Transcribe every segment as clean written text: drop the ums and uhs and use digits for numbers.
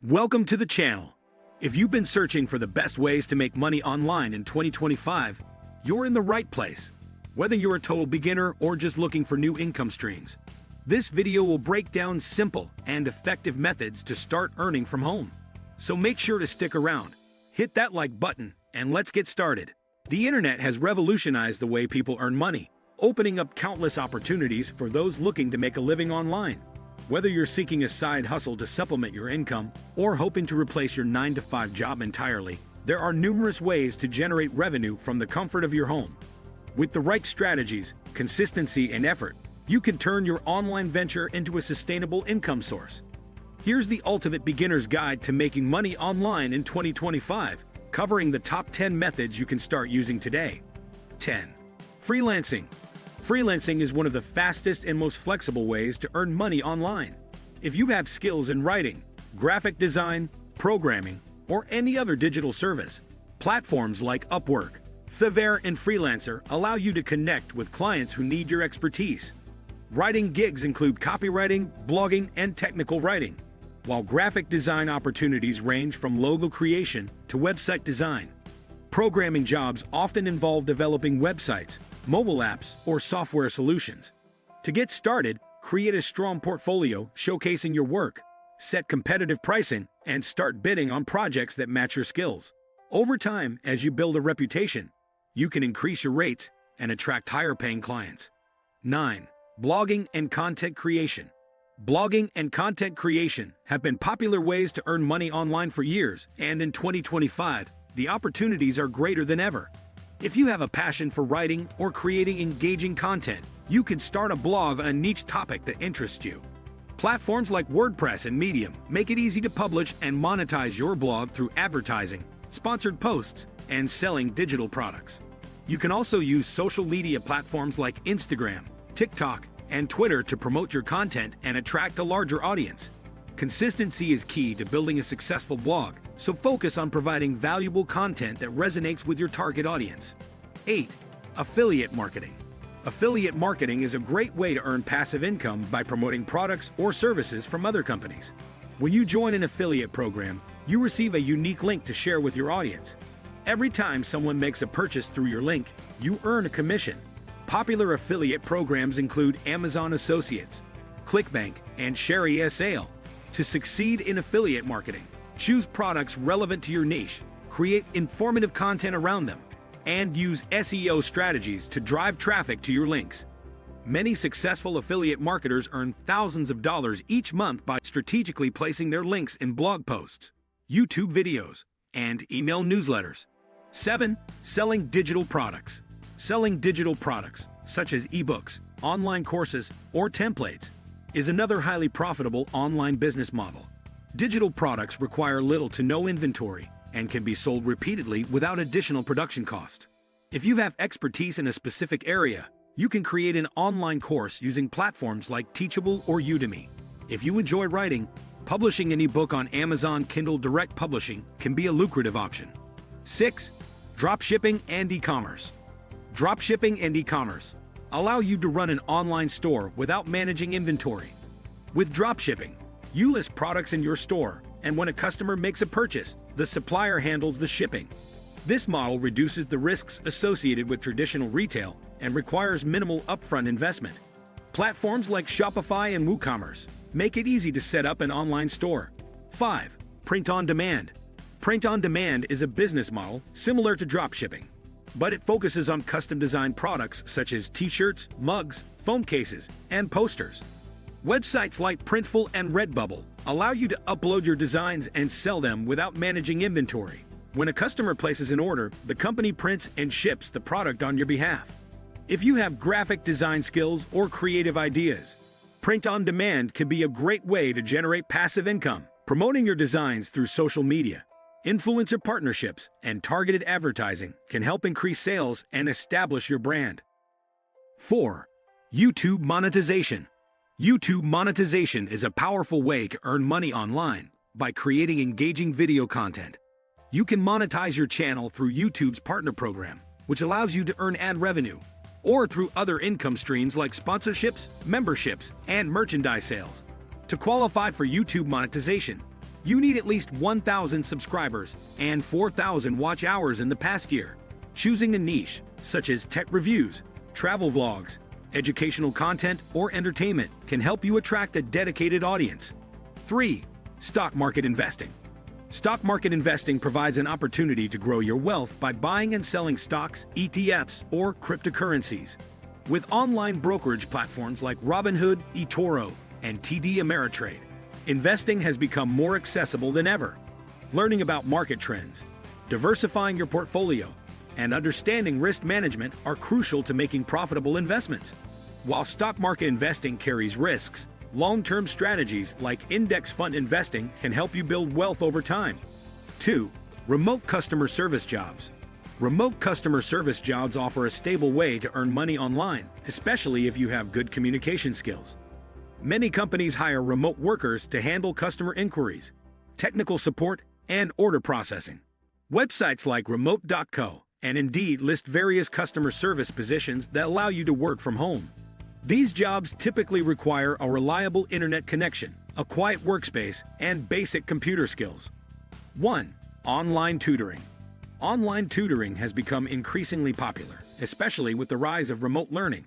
Welcome to the channel. If you've been searching for the best ways to make money online in 2025, you're in the right place. Whether you're a total beginner or just looking for new income streams, this video will break down simple and effective methods to start earning from home. So make sure to stick around, hit that like button, and let's get started. The internet has revolutionized the way people earn money, opening up countless opportunities for those looking to make a living online. Whether you're seeking a side hustle to supplement your income or hoping to replace your 9-to-5 job entirely, there are numerous ways to generate revenue from the comfort of your home. With the right strategies, consistency, and effort, you can turn your online venture into a sustainable income source. Here's the ultimate beginner's guide to making money online in 2025, covering the top 10 methods you can start using today. 10. Freelancing. Freelancing is one of the fastest and most flexible ways to earn money online. If you have skills in writing, graphic design, programming, or any other digital service, platforms like Upwork, Fiverr, and Freelancer allow you to connect with clients who need your expertise. Writing gigs include copywriting, blogging, and technical writing, while graphic design opportunities range from logo creation to website design. Programming jobs often involve developing websites, mobile apps, or software solutions. To get started, create a strong portfolio showcasing your work, set competitive pricing, and start bidding on projects that match your skills. Over time, as you build a reputation, you can increase your rates and attract higher-paying clients. 9. Blogging and content creation. Blogging and content creation have been popular ways to earn money online for years, and in 2025, the opportunities are greater than ever. If you have a passion for writing or creating engaging content, you can start a blog on a niche topic that interests you. Platforms like WordPress and Medium make it easy to publish and monetize your blog through advertising, sponsored posts, and selling digital products. You can also use social media platforms like Instagram, TikTok, and Twitter to promote your content and attract a larger audience. Consistency is key to building a successful blog, so focus on providing valuable content that resonates with your target audience. 8. Affiliate marketing. Affiliate marketing is a great way to earn passive income by promoting products or services from other companies. When you join an affiliate program, you receive a unique link to share with your audience. Every time someone makes a purchase through your link, you earn a commission. Popular affiliate programs include Amazon Associates, ClickBank, and ShareASale. To succeed in affiliate marketing, choose products relevant to your niche, create informative content around them, and use SEO strategies to drive traffic to your links. Many successful affiliate marketers earn thousands of dollars each month by strategically placing their links in blog posts, YouTube videos, and email newsletters. 7. Selling digital products. Selling digital products, such as ebooks, online courses, or templates, is another highly profitable online business model. Digital products require little to no inventory and can be sold repeatedly without additional production cost. If you have expertise in a specific area, you can create an online course using platforms like Teachable or Udemy. If you enjoy writing, publishing an ebook on Amazon Kindle Direct Publishing can be a lucrative option. 6. Dropshipping and e-commerce. Dropshipping and e-commerce allow you to run an online store without managing inventory. With dropshipping, you list products in your store, and when a customer makes a purchase, the supplier handles the shipping. This model reduces the risks associated with traditional retail and requires minimal upfront investment. Platforms like Shopify and WooCommerce make it easy to set up an online store. 5. Print on demand. Print on demand is a business model similar to dropshipping, but it focuses on custom-designed products such as t-shirts, mugs, phone cases, and posters. Websites like Printful and Redbubble allow you to upload your designs and sell them without managing inventory. When a customer places an order, the company prints and ships the product on your behalf. If you have graphic design skills or creative ideas, print on demand can be a great way to generate passive income. Promoting your designs through social media, influencer partnerships, and targeted advertising can help increase sales and establish your brand. 4. YouTube monetization. YouTube monetization is a powerful way to earn money online by creating engaging video content. You can monetize your channel through YouTube's partner program, which allows you to earn ad revenue, or through other income streams like sponsorships, memberships, and merchandise sales. To qualify for YouTube monetization, You need at least 1,000 subscribers and 4,000 watch hours in the past year. Choosing a niche, such as tech reviews, travel vlogs, educational content, or entertainment, can help you attract a dedicated audience. 3. Stock market investing. Stock market investing provides an opportunity to grow your wealth by buying and selling stocks, ETFs, or cryptocurrencies. With online brokerage platforms like Robinhood, eToro, and TD Ameritrade, investing has become more accessible than ever. Learning about market trends, diversifying your portfolio, and understanding risk management are crucial to making profitable investments. While stock market investing carries risks, long-term strategies like index fund investing can help you build wealth over time. 2. Remote customer service jobs. Remote customer service jobs offer a stable way to earn money online, especially if you have good communication skills. Many companies hire remote workers to handle customer inquiries, technical support, and order processing. Websites like Remote.co and Indeed list various customer service positions that allow you to work from home. These jobs typically require a reliable internet connection, a quiet workspace, and basic computer skills. 1. Online tutoring. Online tutoring has become increasingly popular, especially with the rise of remote learning.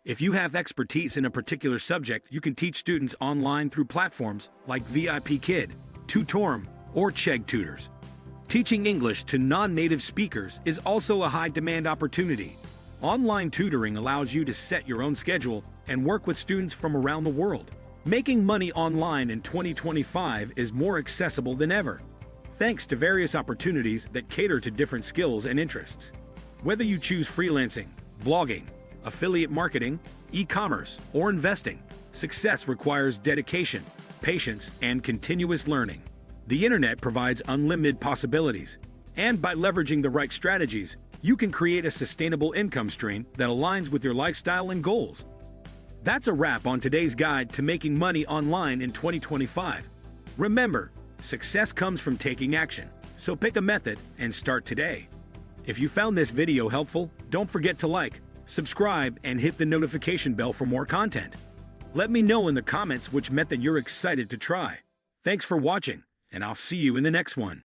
If you have expertise in a particular subject, you can teach students online through platforms like VIPKid, Tutorum, or Chegg Tutors. Teaching English to non-native speakers is also a high-demand opportunity. Online tutoring allows you to set your own schedule and work with students from around the world. Making money online in 2025 is more accessible than ever, thanks to various opportunities that cater to different skills and interests. Whether you choose freelancing, blogging, affiliate marketing, e-commerce, or investing, success requires dedication, patience, and continuous learning. The internet provides unlimited possibilities, and by leveraging the right strategies, you can create a sustainable income stream that aligns with your lifestyle and goals. That's a wrap on today's guide to making money online in 2025. Remember, success comes from taking action, so pick a method and start today. If you found this video helpful, don't forget to like, subscribe, and hit the notification bell for more content. Let me know in the comments which method you're excited to try. Thanks for watching, and I'll see you in the next one.